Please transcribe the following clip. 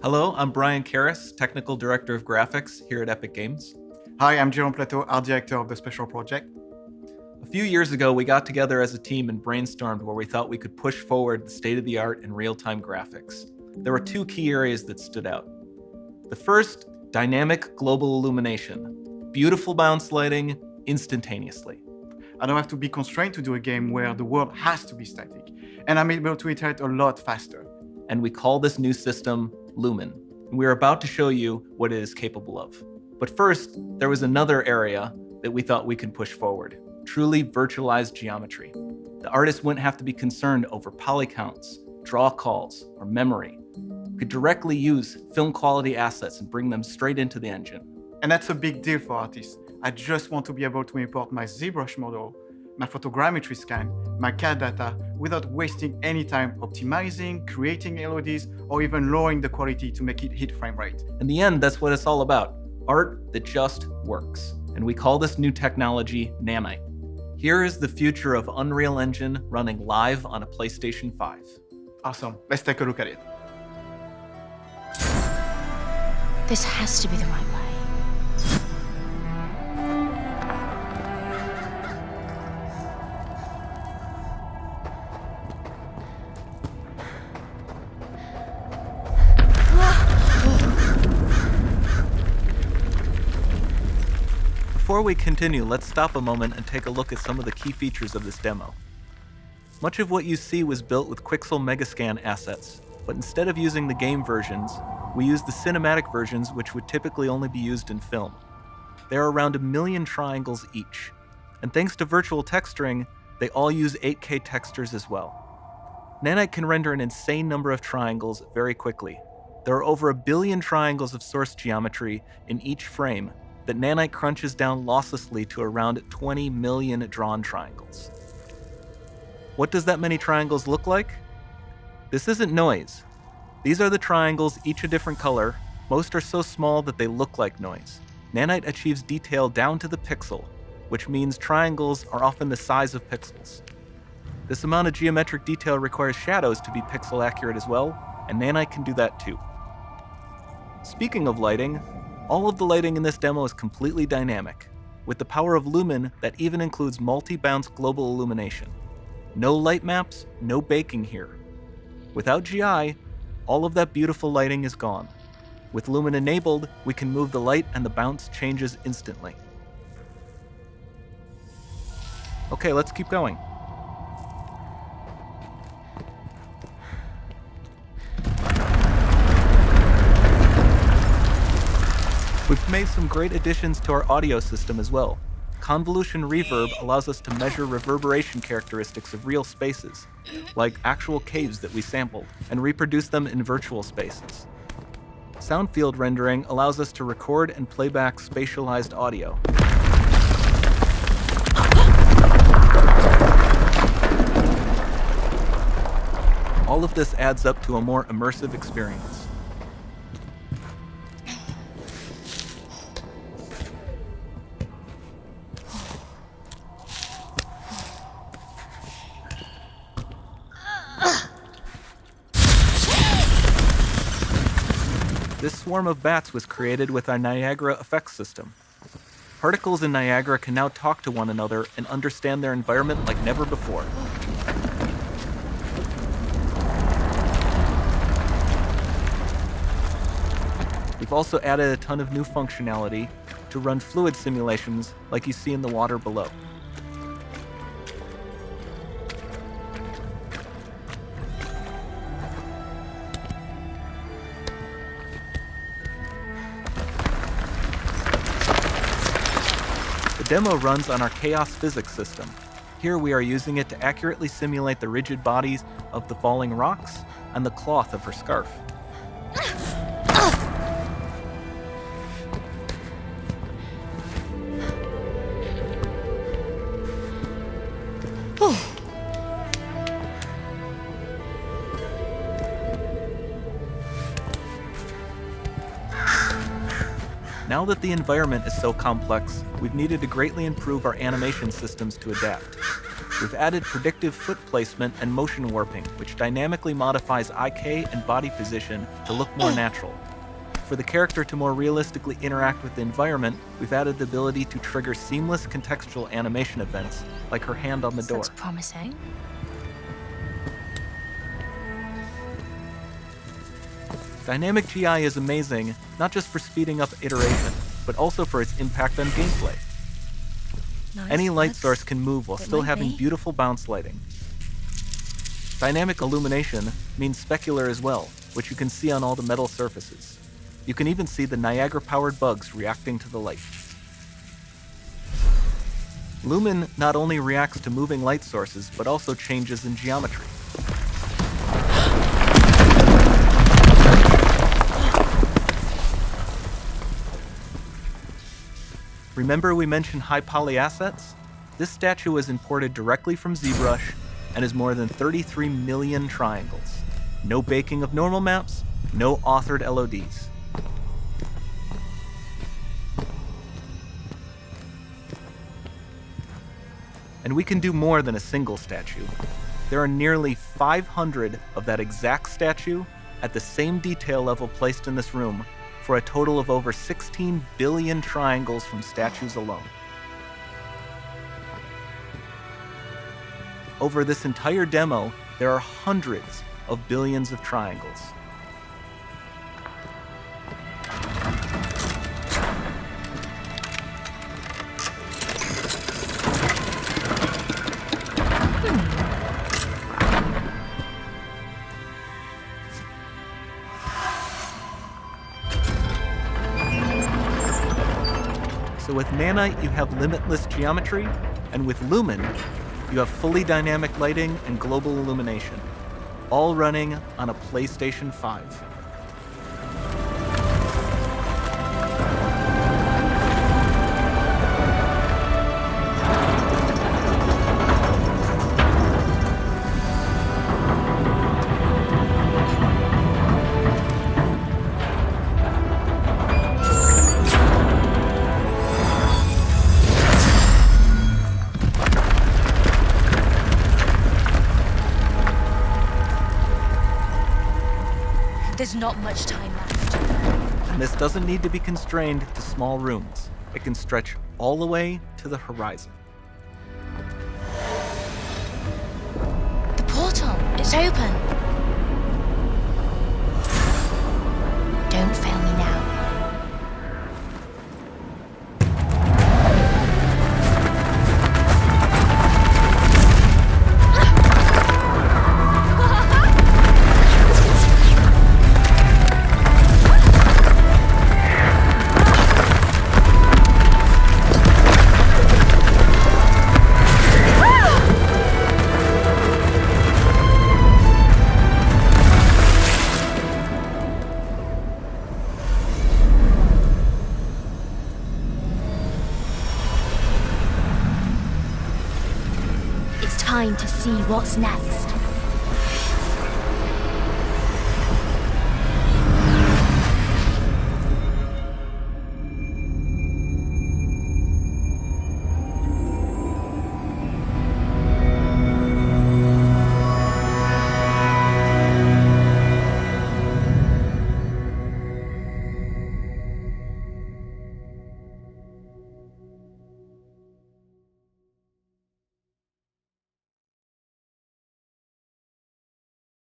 Hello, I'm Brian Karras, Technical Director of Graphics here at Epic Games. Hi, I'm Jerome Plateau, Art Director of the Special Project. A few years ago, we got together as a team and brainstormed where we thought we could push forward the state-of-the-art in real-time graphics. There were two key areas that stood out. The first, dynamic global illumination. Beautiful bounce lighting, instantaneously. I don't have to be constrained to do a game where the world has to be static, and I'm able to iterate a lot faster. And we call this new system Lumen. And we're about to show you what it is capable of. But first, there was another area that we thought we could push forward. Truly virtualized geometry. The artist wouldn't have to be concerned over poly counts, draw calls, or memory. We could directly use film quality assets and bring them straight into the engine. And that's a big deal for artists. I just want to be able to import my ZBrush model, my photogrammetry scan, my CAD data without wasting any time optimizing, creating LODs, or even lowering the quality to make it hit frame rate. In the end, that's what it's all about. Art that just works. And we call this new technology Nanite. Here is the future of Unreal Engine running live on a PlayStation 5. Awesome, let's take a look at it. This has to be the right way. Before we continue, let's stop a moment and take a look at some of the key features of this demo. Much of what you see was built with Quixel Megascan assets, but instead of using the game versions, we used the cinematic versions, which would typically only be used in film. There are around 1 million triangles each, and thanks to virtual texturing, they all use 8K textures as well. Nanite can render an insane number of triangles very quickly. There are over 1 billion triangles of source geometry in each frame that Nanite crunches down losslessly to around 20 million drawn triangles. What does that many triangles look like? This isn't noise. These are the triangles, each a different color. Most are so small that they look like noise. Nanite achieves detail down to the pixel, which means triangles are often the size of pixels. This amount of geometric detail requires shadows to be pixel accurate as well, and Nanite can do that too. Speaking of lighting, all of the lighting in this demo is completely dynamic, with the power of Lumen that even includes multi-bounce global illumination. No light maps, no baking here. Without GI, all of that beautiful lighting is gone. With Lumen enabled, we can move the light and the bounce changes instantly. Okay, let's keep going. We've made some great additions to our audio system as well. Convolution Reverb allows us to measure reverberation characteristics of real spaces, like actual caves that we sampled, and reproduce them in virtual spaces. Sound field rendering allows us to record and play back spatialized audio. All of this adds up to a more immersive experience. This swarm of bats was created with our Niagara effects system. Particles in Niagara can now talk to one another and understand their environment like never before. We've also added a ton of new functionality to run fluid simulations like you see in the water below. The demo runs on our chaos physics system. Here we are using it to accurately simulate the rigid bodies of the falling rocks and the cloth of her scarf. Now that the environment is so complex, we've needed to greatly improve our animation systems to adapt. We've added predictive foot placement and motion warping, which dynamically modifies IK and body position to look more natural. For the character to more realistically interact with the environment, we've added the ability to trigger seamless contextual animation events, like her hand on the door. Looks promising. Dynamic GI is amazing, not just for speeding up iteration, but also for its impact on gameplay. Nice. Any light Looks source can move while it still might having be. beautiful bounce lighting. Dynamic illumination means specular as well, which you can see on all the metal surfaces. You can even see the Niagara-powered bugs reacting to the light. Lumen not only reacts to moving light sources, but also changes in geometry. Remember we mentioned high poly assets? This statue was imported directly from ZBrush and is more than 33 million triangles. No baking of normal maps, no authored LODs. And we can do more than a single statue. There are nearly 500 of that exact statue at the same detail level placed in this room, for a total of over 16 billion triangles from statues alone. Over this entire demo, there are hundreds of billions of triangles. So with Nanite, you have limitless geometry, and with Lumen, you have fully dynamic lighting and global illumination, all running on a PlayStation 5. There's not much time left. And this doesn't need to be constrained to small rooms. It can stretch all the way to the horizon. The portal, it's open. Don't fail me now. It's time to see what's next.